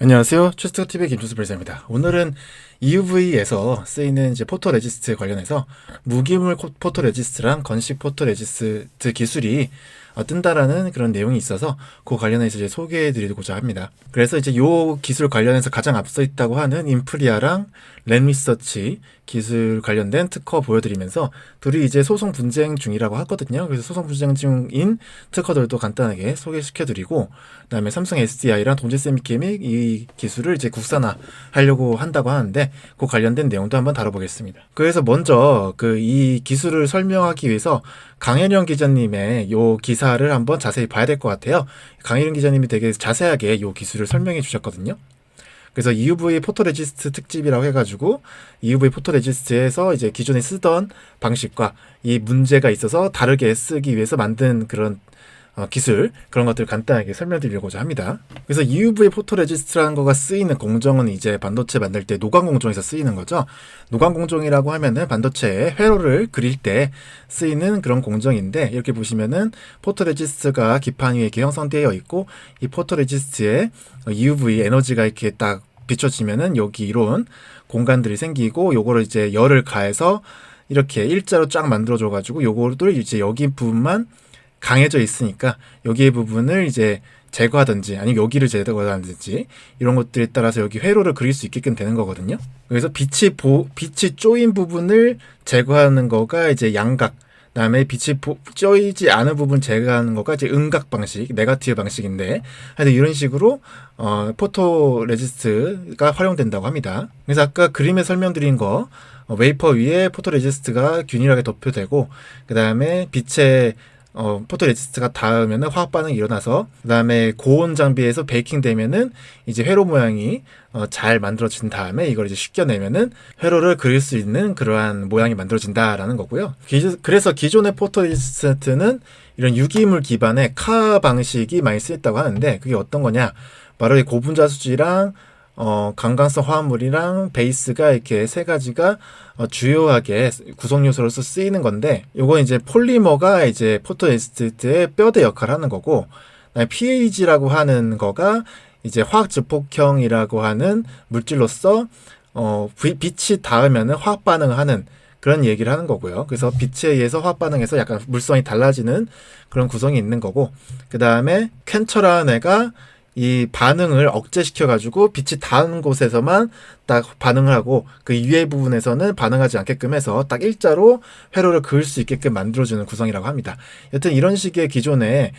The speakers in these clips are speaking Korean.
안녕하세요. 최스트TV의 김준수 발사입니다. 오늘은 EUV에서 쓰이는 이제 포토레지스트 관련해서 무기물 포토레지스트랑 건식 포토레지스트 기술이 뜬다라는 그런 내용이 있어서 그 관련해서 이제 소개해 드리고자 합니다. 그래서 이제 요 기술 관련해서 가장 앞서 있다고 하는 인프리아랑 램리서치 기술 관련된 특허 보여드리면서 둘이 이제 소송 분쟁 중이라고 하거든요. 그래서 소송 분쟁 중인 특허들도 간단하게 소개시켜드리고, 그다음에 삼성 SDI랑 동질 세미케믹 이 기술을 이제 국산화 하려고 한다고 하는데 그 관련된 내용도 한번 다뤄보겠습니다. 그래서 먼저 이 기술을 설명하기 위해서 강혜령 기자님의 요 기사를 한번 자세히 봐야 될 것 같아요. 강혜령 기자님이 되게 자세하게 요 기술을 설명해 주셨거든요. 그래서 EUV 포토레지스트 특집이라고 해가지고 EUV 포토레지스트에서 이제 기존에 쓰던 방식과 이 문제가 있어서 다르게 쓰기 위해서 만든 그런 기술, 그런 것들을 간단하게 설명드리려고자 합니다. 그래서 EUV 포토레지스트라는 거가 쓰이는 공정은 이제 반도체 만들 때 노광 공정에서 쓰이는 거죠. 노광 공정이라고 하면은 반도체에 회로를 그릴 때 쓰이는 그런 공정인데, 이렇게 보시면은 포토레지스트가 기판 위에 이렇게 형성되어 있고, 이 포토레지스트에 EUV 에너지가 이렇게 딱 비춰지면은 여기 이런 공간들이 생기고, 요거를 이제 열을 가해서 이렇게 일자로 쫙 만들어줘가지고 요거를 이제 여기 부분만 강해져 있으니까 여기의 부분을 이제 제거하든지 아니면 여기를 제거하든지 이런 것들에 따라서 여기 회로를 그릴 수 있게끔 되는 거거든요. 그래서 빛이 쪼인 부분을 제거하는 거가 이제 양각, 그다음에 빛이 쪼이지 않은 부분 제거하는 거가 이제 음각 방식, 네거티브 방식인데, 하여튼 이런 식으로 포토 레지스트가 활용된다고 합니다. 그래서 아까 그림에 설명드린 거, 웨이퍼 위에 포토 레지스트가 균일하게 덮여되고, 그 다음에 빛의 포토 레지스트가 닿으면은 화학 반응이 일어나서, 그 다음에 고온 장비에서 베이킹 되면은 이제 회로 모양이 잘 만들어진 다음에 이걸 이제 씻겨내면은 회로를 그릴 수 있는 그러한 모양이 만들어진다라는 거고요. 그래서 기존의 포토 레지스트는 이런 유기물 기반의 카 방식이 많이 쓰였다고 하는데, 그게 어떤 거냐? 바로 이 고분자수지랑 강강성 화합물이랑 베이스가 이렇게 세 가지가 주요하게 구성 요소로서 쓰이는 건데, 요건 이제 폴리머가 이제 포토레지스트의 뼈대 역할을 하는 거고, PAG라고 하는 거가 이제 화학 증폭형이라고 하는 물질로서 빛이 닿으면은 화학 반응을 하는 그런 얘기를 하는 거고요. 그래서 빛에 의해서 화학 반응해서 약간 물성이 달라지는 그런 구성이 있는 거고, 그 다음에 캔처라는 애가 이 반응을 억제시켜가지고 빛이 닿은 곳에서만 딱 반응을 하고, 그 이외의 부분에서는 반응하지 않게끔 해서 딱 일자로 회로를 그을 수 있게끔 만들어주는 구성이라고 합니다. 여튼 이런 식의 기존의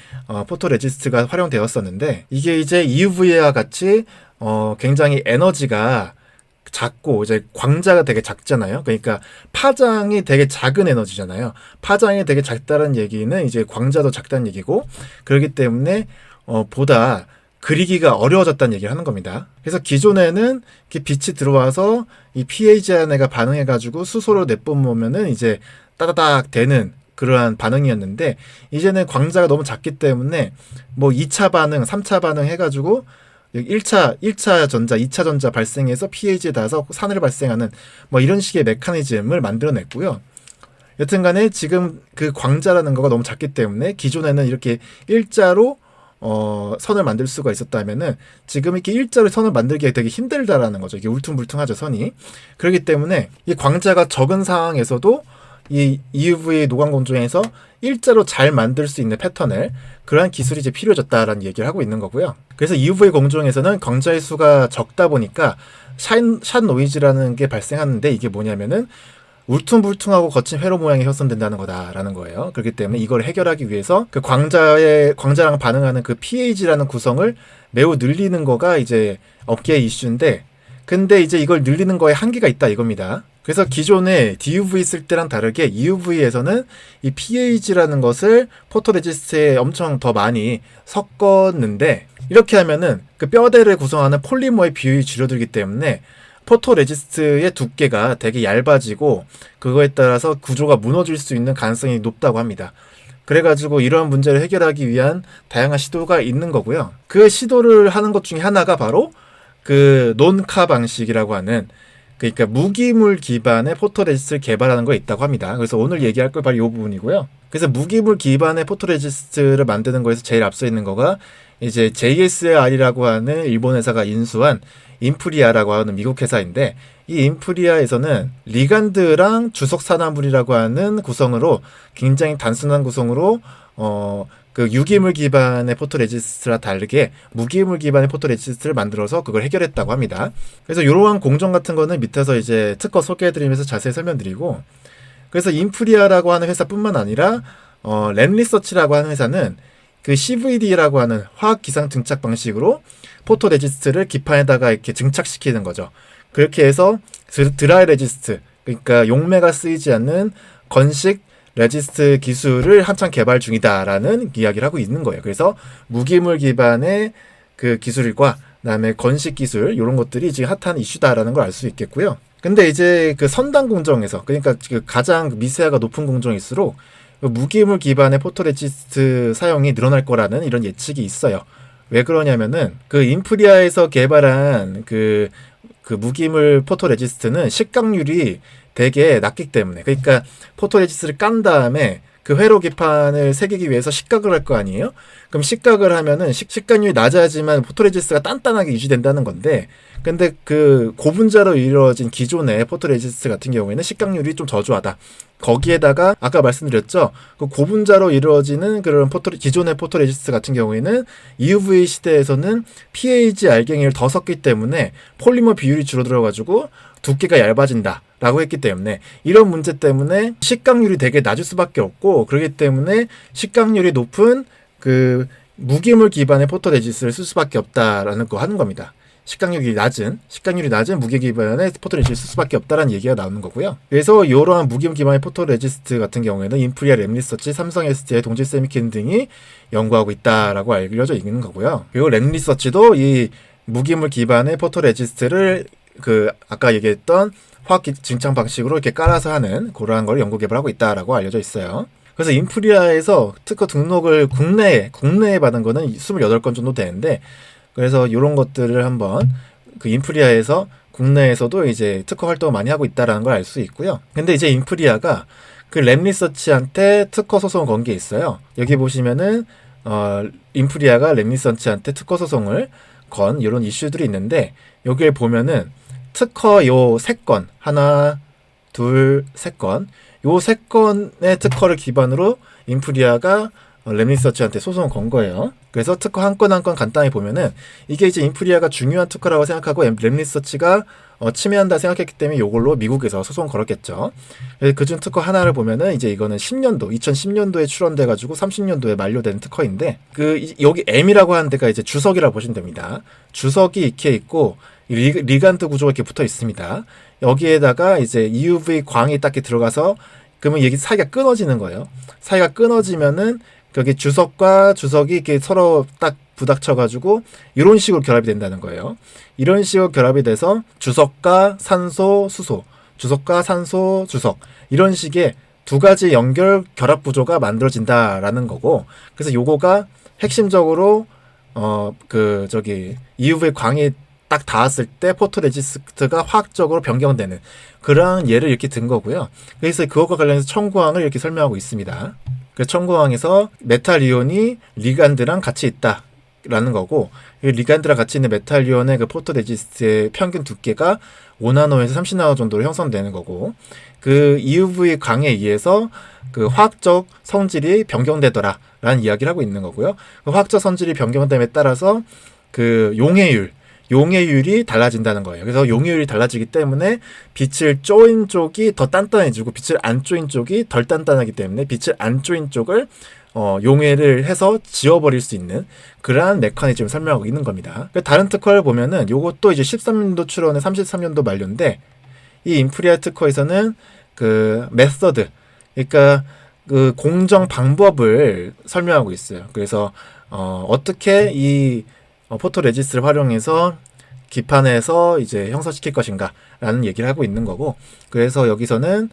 포토레지스트가 활용되었었는데, 이게 이제 EUV와 같이 굉장히 에너지가 작고 이제 광자가 되게 작잖아요. 그러니까 파장이 되게 작은 에너지잖아요. 파장이 되게 작다는 얘기는 이제 광자도 작다는 얘기고, 그렇기 때문에 보다 그리기가 어려워졌다는 얘기를 하는 겁니다. 그래서 기존에는 이렇게 빛이 들어와서 이 pH 안에가 반응해가지고 수소를 내뿜으면은 이제 따다닥 되는 그러한 반응이었는데, 이제는 광자가 너무 작기 때문에 뭐 2차 반응, 3차 반응 해가지고 1차 전자, 2차 전자 발생해서 pH에 닿아서 산을 발생하는 뭐 이런 식의 메커니즘을 만들어냈고요. 여튼간에 지금 그 광자라는 거가 너무 작기 때문에 기존에는 이렇게 일자로 선을 만들 수가 있었다면은 지금 이렇게 일자로 선을 만들기가 되게 힘들다라는 거죠. 이게 울퉁불퉁하죠, 선이. 그렇기 때문에 이 광자가 적은 상황에서도 이 EUV 노광 공정에서 일자로 잘 만들 수 있는 패턴을, 그러한 기술이 이제 필요해졌다라는 얘기를 하고 있는 거고요. 그래서 EUV 공정에서는 광자의 수가 적다 보니까 샷 노이즈라는 게 발생하는데, 이게 뭐냐면은 울퉁불퉁하고 거친 회로 모양이 형성된다는 거다라는 거예요. 그렇기 때문에 이걸 해결하기 위해서 그 광자랑 반응하는 그 pH라는 구성을 매우 늘리는 거가 이제 업계의 이슈인데, 근데 이제 이걸 늘리는 거에 한계가 있다 이겁니다. 그래서 기존에 DUV 쓸 때랑 다르게 EUV에서는 이 pH라는 것을 포토레지스트에 엄청 더 많이 섞었는데, 이렇게 하면은 그 뼈대를 구성하는 폴리머의 비율이 줄어들기 때문에 포토레지스트의 두께가 되게 얇아지고, 그거에 따라서 구조가 무너질 수 있는 가능성이 높다고 합니다. 그래가지고 이런 문제를 해결하기 위한 다양한 시도가 있는 거고요. 그 시도를 하는 것 중에 하나가 바로 그 논카 방식이라고 하는, 그러니까 무기물 기반의 포토레지스트를 개발하는 거에 있다고 합니다. 그래서 오늘 얘기할 거 바로 이 부분이고요. 그래서 무기물 기반의 포토레지스트를 만드는 거에서 제일 앞서 있는 거가 이제 JSR이라고 하는 일본 회사가 인수한 인프리아라고 하는 미국 회사인데, 이 인프리아에서는 리간드랑 주석 산화물이라고 하는 구성으로 굉장히 단순한 구성으로 그 유기물 기반의 포토레지스트와 다르게 무기물 기반의 포토레지스트를 만들어서 그걸 해결했다고 합니다. 그래서 이러한 공정 같은 거는 밑에서 이제 특허 소개해드리면서 자세히 설명드리고, 그래서 인프리아라고 하는 회사뿐만 아니라 램리서치라고 하는 회사는 그 CVD라고 하는 화학 기상 증착 방식으로 포토레지스트를 기판에다가 이렇게 증착시키는 거죠. 그렇게 해서 드라이 레지스트, 그러니까 용매가 쓰이지 않는 건식 레지스트 기술을 한창 개발 중이다라는 이야기를 하고 있는 거예요. 그래서 무기물 기반의 그 기술과 그다음에 건식 기술 이런 것들이 지금 핫한 이슈다라는 걸 알 수 있겠고요. 근데 이제 그 선단 공정에서, 그러니까 그 가장 미세화가 높은 공정일수록 그 무기물 기반의 포토레지스트 사용이 늘어날 거라는 이런 예측이 있어요. 왜 그러냐면은 그 인프리아에서 개발한 그 무기물 포토레지스트는 식각률이 되게 낮기 때문에, 그러니까 포토레지스트를 깐 다음에 그 회로 기판을 새기기 위해서 식각을 할 거 아니에요? 그럼 식각을 하면은 식각률이 낮아야지만 포토레지스트가 단단하게 유지된다는 건데, 근데 그 고분자로 이루어진 기존의 포토레지스트 같은 경우에는 식각률이 좀 저조하다. 거기에다가 아까 말씀드렸죠, 그 고분자로 이루어지는 그런 기존의 포토레지스트 같은 경우에는 EUV 시대에서는 pH 알갱이를 더 섞기 때문에 폴리머 비율이 줄어들어가지고 두께가 얇아진다 라고 했기 때문에, 이런 문제 때문에 식각률이 되게 낮을 수밖에 없고, 그렇기 때문에 식각률이 높은 그 무기물 기반의 포토레지스트를 쓸 수밖에 없다라는 거 하는 겁니다. 식각률이 낮은 무기 기반의 포토레지스트를 쓸 수밖에 없다라는 얘기가 나오는 거고요. 그래서 이러한 무기물 기반의 포토레지스트 같은 경우에는 인프리아, 램리서치, 삼성 SDI, 동질 세미킨 등이 연구하고 있다라고 알려져 있는 거고요. 그리고 램리서치도 이 무기물 기반의 포토레지스트를 그 아까 얘기했던 화학 증착 방식으로 이렇게 깔아서 하는 그러한 걸 연구 개발하고 있다라고 알려져 있어요. 그래서 인프리아에서 특허 등록을 국내에 받은 거는 28건 정도 되는데, 그래서 이런 것들을 한번 그 인프리아에서 국내에서도 이제 특허 활동을 많이 하고 있다라는 걸 알 수 있고요. 근데 이제 인프리아가 그 램리서치한테 특허 소송을 건 게 있어요. 여기 보시면은 인프리아가 램리서치한테 특허 소송을 건 이런 이슈들이 있는데, 여기에 보면은 특허 요 3건, 하나, 둘, 3건, 요 3건의 특허를 기반으로 인프리아가 램리서치한테 소송을 건 거예요. 그래서 특허 한 건 한 건 간단히 보면은 이게 이제 인프리아가 중요한 특허라고 생각하고 램리서치가 침해한다 생각했기 때문에 이걸로 미국에서 소송을 걸었겠죠. 그중 특허 하나를 보면은 이제 이거는 2010년도에 출원돼가지고 30년도에 만료된 특허인데, 여기 M이라고 하는 데가 이제 주석이라고 보시면 됩니다. 주석이 이렇게 있고 리간드 구조가 이렇게 붙어 있습니다. 여기에다가 이제 EUV 광이 딱 들어가서, 그러면 여기 사이가 끊어지는 거예요. 사이가 끊어지면은 여기 주석과 주석이 이렇게 서로 딱 부닥쳐가지고 이런 식으로 결합이 된다는 거예요. 이런 식으로 결합이 돼서 주석과 산소, 수소, 주석과 산소, 주석, 이런 식의 두 가지 연결 결합 구조가 만들어진다라는 거고, 그래서 요거가 핵심적으로 EUV 광이 딱 닿았을 때 포토레지스트가 화학적으로 변경되는 그런 예를 이렇게 든 거고요. 그래서 그것과 관련해서 청구항을 이렇게 설명하고 있습니다. 그래서 청구항에서 메탈 이온이 리간드랑 같이 있다라는 거고, 리간드랑 같이 있는 메탈 이온의 그 포토레지스트의 평균 두께가 5나노에서 30나노 정도로 형성되는 거고, 그 EUV 광에 의해서 그 화학적 성질이 변경되더라라는 이야기를 하고 있는 거고요. 그 화학적 성질이 변경됨에 따라서 그 용해율이 달라진다는 거예요. 그래서 용해율이 달라지기 때문에 빛을 쪼인 쪽이 더 단단해지고 빛을 안 쪼인 쪽이 덜 단단하기 때문에 빛을 안 쪼인 쪽을 용해를 해서 지워버릴 수 있는 그러한 메커니즘을 설명하고 있는 겁니다. 다른 특허를 보면은 요것도 이제 13년도 출원에 33년도 만료인데, 이 인프리아 특허에서는 그 메서드, 그러니까 그 공정 방법을 설명하고 있어요. 그래서 어떻게 이 포토레지스트를 활용해서 기판에서 이제 형성시킬 것인가 라는 얘기를 하고 있는 거고, 그래서 여기서는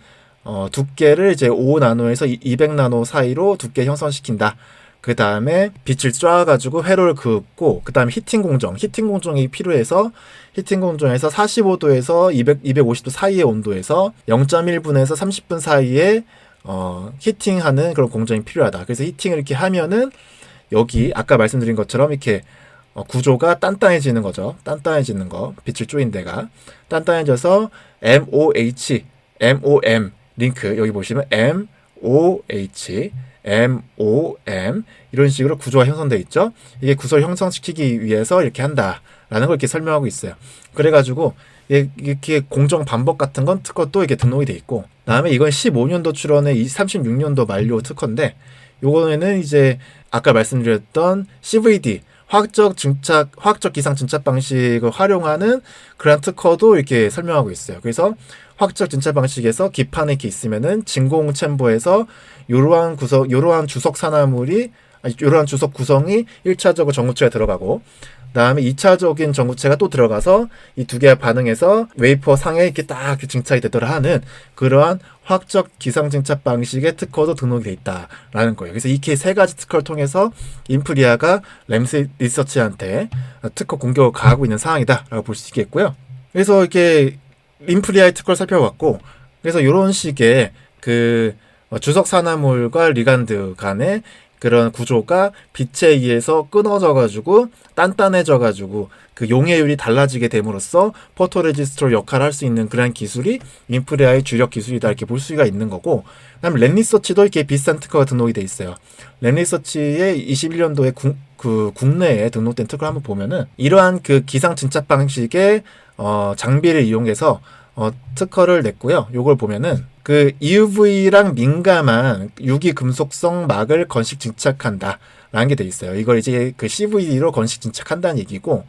두께를 이제 5나노에서 200나노 사이로 두께 형성시킨다. 그 다음에 빛을 쏴가지고 회로를 긋고, 그 다음에 히팅 공정이 필요해서 히팅 공정에서 45도에서 250도 사이의 온도에서 0.1분에서 30분 사이에 히팅하는 그런 공정이 필요하다. 그래서 히팅을 이렇게 하면은 여기 아까 말씀드린 것처럼 이렇게 구조가 단단해지는 거죠. 단단해지는 거. 빛을 쪼인 데가 단단해져서 MOH, MOM 링크 여기 보시면 MOH, MOM 이런 식으로 구조가 형성되어 있죠. 이게 구조를 형성시키기 위해서 이렇게 한다라는 걸 이렇게 설명하고 있어요. 그래가지고 이렇게 공정 반복 같은 건 특허도 이게 등록이 돼 있고, 다음에 이건 15년도 출원의 36년도 만료 특허인데, 요거는 이제 아까 말씀드렸던 CVD 화학적 기상 증착 방식을 활용하는 그런 특허도 이렇게 설명하고 있어요. 그래서 화학적 증착 방식에서 기판에 이렇게 있으면은 진공 챔버에서 요러한 주석 산화물이 요러한 주석 구성이 1차적으로 전구체에 들어가고, 다음에 2차적인 전구체가 또 들어가서 이 두 개가 반응해서 웨이퍼 상에 이렇게 딱 증착이 되도록 하는 그러한 화학적 기상 증착 방식의 특허도 등록이 돼 있다라는 거예요. 그래서 이렇게 세 가지 특허를 통해서 인프리아가 램스 리서치한테 특허 공격을 가하고 있는 상황이다라고 볼 수 있겠고요. 그래서 이렇게 인프리아의 특허를 살펴봤고, 그래서 이런 식의 그 주석 산화물과 리간드 간의 그런 구조가 빛에 의해서 끊어져가지고 단단해져가지고 그 용해율이 달라지게 됨으로써 포토레지스트로 역할을 할 수 있는 그런 기술이 인프리아의 주력 기술이다 이렇게 볼 수가 있는 거고, 그다음에 랜리서치도 이렇게 비슷한 특허가 등록이 돼 있어요. 랜리서치의 21년도에 국내에 등록된 특허를 한번 보면은 이러한 그 기상 증착 방식의 장비를 이용해서 특허를 냈고요. 요걸 보면은 그 UV랑 민감한 유기 금속성 막을 건식 증착한다 라는 게 돼 있어요. 이걸 이제 그 CVD로 건식 증착한다는 얘기고,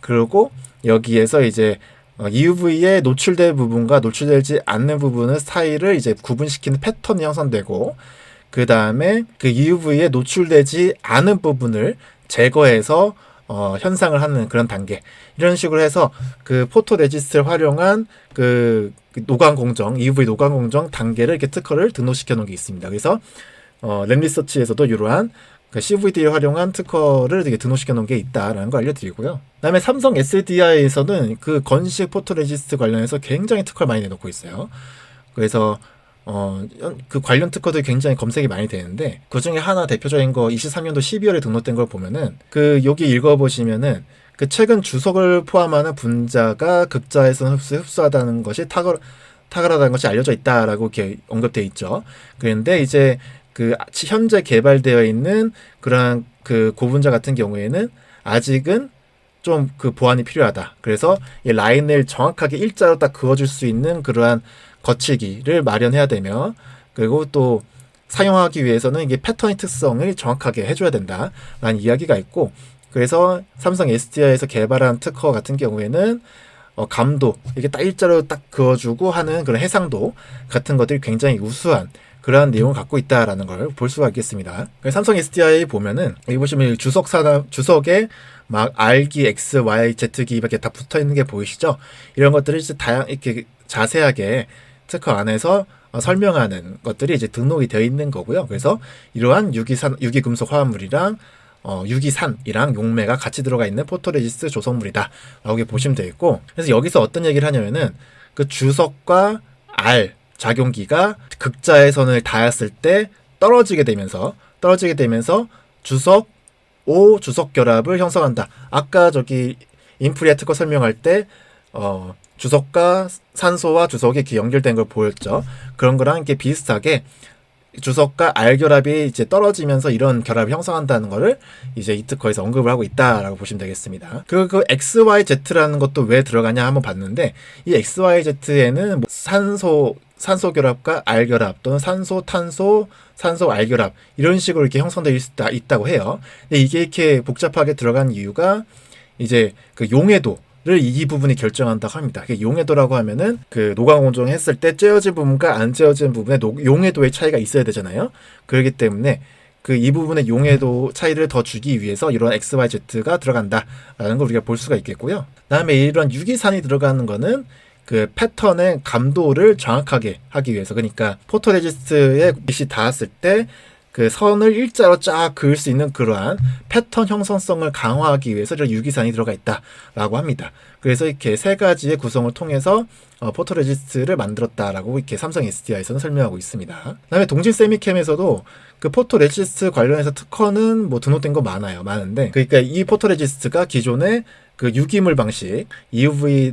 그리고 여기에서 이제 UV에 노출된 부분과 노출되지 않는 부분의 사이를 이제 구분시키는 패턴이 형성되고, 그 다음에 그 UV에 노출되지 않은 부분을 제거해서 현상을 하는 그런 단계, 이런 식으로 해서 그 포토레지스트를 활용한 그 노광 공정, EUV 노광 공정 단계를 이렇게 특허를 등록시켜 놓은 게 있습니다. 그래서 램리서치에서도 이러한 그 CVD를 활용한 특허를 되게 등록시켜 놓은 게 있다라는 걸 알려드리고요. 그다음에 삼성 SDI에서는 그 건식 포토레지스트 관련해서 굉장히 특허를 많이 내놓고 있어요. 그래서 그 관련 특허도 굉장히 검색이 많이 되는데, 그 중에 하나 대표적인 거 23년도 12월에 등록된 걸 보면은 그 여기 읽어보시면은 그 최근 주석을 포함하는 분자가 극자에서 흡수하다는 것이 탁월하다는 것이 알려져 있다라고 이렇게 언급되어 있죠. 그런데 이제 그 현재 개발되어 있는 그런 그 고분자 같은 경우에는 아직은 좀 그 보완이 필요하다. 그래서 이 라인을 정확하게 일자로 딱 그어줄 수 있는 그러한 거치기를 마련해야 되며, 그리고 또 사용하기 위해서는 이게 패턴의 특성을 정확하게 해줘야 된다라는 이야기가 있고, 그래서 삼성 SDI에서 개발한 특허 같은 경우에는 감도 이게 딱 일자로 딱 그어주고 하는 그런 해상도 같은 것들이 굉장히 우수한 그러한 내용을 갖고 있다라는 걸 볼 수가 있겠습니다. 삼성 SDI 보면은 여기 보시면 주석에 막 R기, X, Y, Z기 이렇게 다 붙어 있는 게 보이시죠? 이런 것들을 이제 이렇게 자세하게 특허 안에서 설명하는 것들이 이제 등록이 되어 있는 거고요. 그래서 이러한 유기금속 화합물이랑 유기산이랑 용매가 같이 들어가 있는 포토레지스트 조성물이다 라고 보시면 되겠고, 그래서 여기서 어떤 얘기를 하냐면은 그 주석과 R 작용기가 극자의 선을 닿았을 때 떨어지게 되면서 주석 O 주석 결합을 형성한다. 아까 저기 인프리아 특허 설명할 때 주석과 산소와 주석이 이렇게 연결된 걸 보였죠. 그런 거랑 이렇게 비슷하게 주석과 R 결합이 이제 떨어지면서 이런 결합을 형성한다는 거를 이제 이 특허에서 언급을 하고 있다라고 보시면 되겠습니다. 그리고 그 XYZ라는 것도 왜 들어가냐 한번 봤는데, 이 XYZ에는 뭐 산소 결합과 R 결합 또는 산소 R 결합 이런 식으로 이렇게 형성되어 있다고 해요. 근데 이게 이렇게 복잡하게 들어간 이유가 이제 그 용해도를 이 부분이 결정한다고 합니다. 용해도라고 하면은 그 노광 공정 했을 때 쬐어진 부분과 안 쬐어진 부분의 용해도의 차이가 있어야 되잖아요. 그렇기 때문에 그 이 부분의 용해도 차이를 더 주기 위해서 이런 XYZ가 들어간다라는 걸 우리가 볼 수가 있겠고요. 그다음에 이런 유기산이 들어가는 거는 그 패턴의 감도를 정확하게 하기 위해서, 그러니까 포토레지스트에 빛이 닿았을 때 그 선을 일자로 쫙 그을 수 있는 그러한 패턴 형성성을 강화하기 위해서 이런 유기산이 들어가 있다라고 합니다. 그래서 이렇게 세 가지의 구성을 통해서 포토레지스트를 만들었다라고 이렇게 삼성 SDI에서는 설명하고 있습니다. 그다음에 동진 세미캠에서도 그 포토레지스트 관련해서 특허는 뭐 등록된 거 많은데, 그러니까 이 포토레지스트가 기존의 그 유기물 방식, UV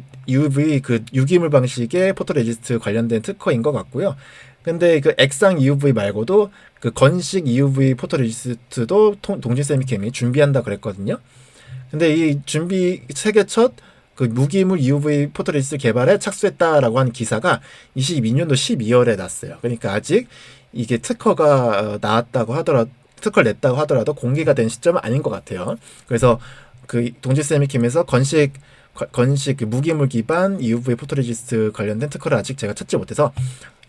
그 유기물 방식의 포토레지스트 관련된 특허인 것 같고요. 근데 그 액상 EUV 말고도 그 건식 EUV 포토레지스트도 동진 세미캠이 준비한다 그랬거든요. 근데 이 준비 세계 첫 그 무기물 EUV 포토레지스트 개발에 착수했다라고 하는 기사가 22년도 12월에 났어요. 그러니까 아직 이게 특허가 특허를 냈다고 하더라도 공개가 된 시점은 아닌 것 같아요. 그래서 그 동진 세미캠에서 건식 그 무기물 기반 EUV 포토레지스트 관련된 특허를 아직 제가 찾지 못해서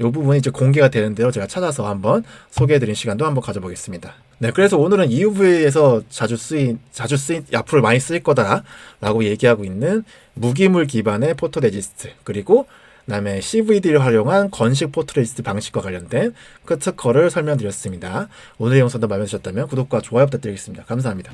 이 부분이 이제 공개가 되는 대로 제가 찾아서 한번 소개해드린 시간도 한번 가져보겠습니다. 네, 그래서 오늘은 EUV에서 자주 쓰인 앞으로 많이 쓰일 거다라고 얘기하고 있는 무기물 기반의 포토레지스트, 그리고 그다음에 CVD를 활용한 건식 포토레지스트 방식과 관련된 그 특허를 설명드렸습니다. 오늘의 영상도 마음에 드셨다면 구독과 좋아요 부탁드리겠습니다. 감사합니다.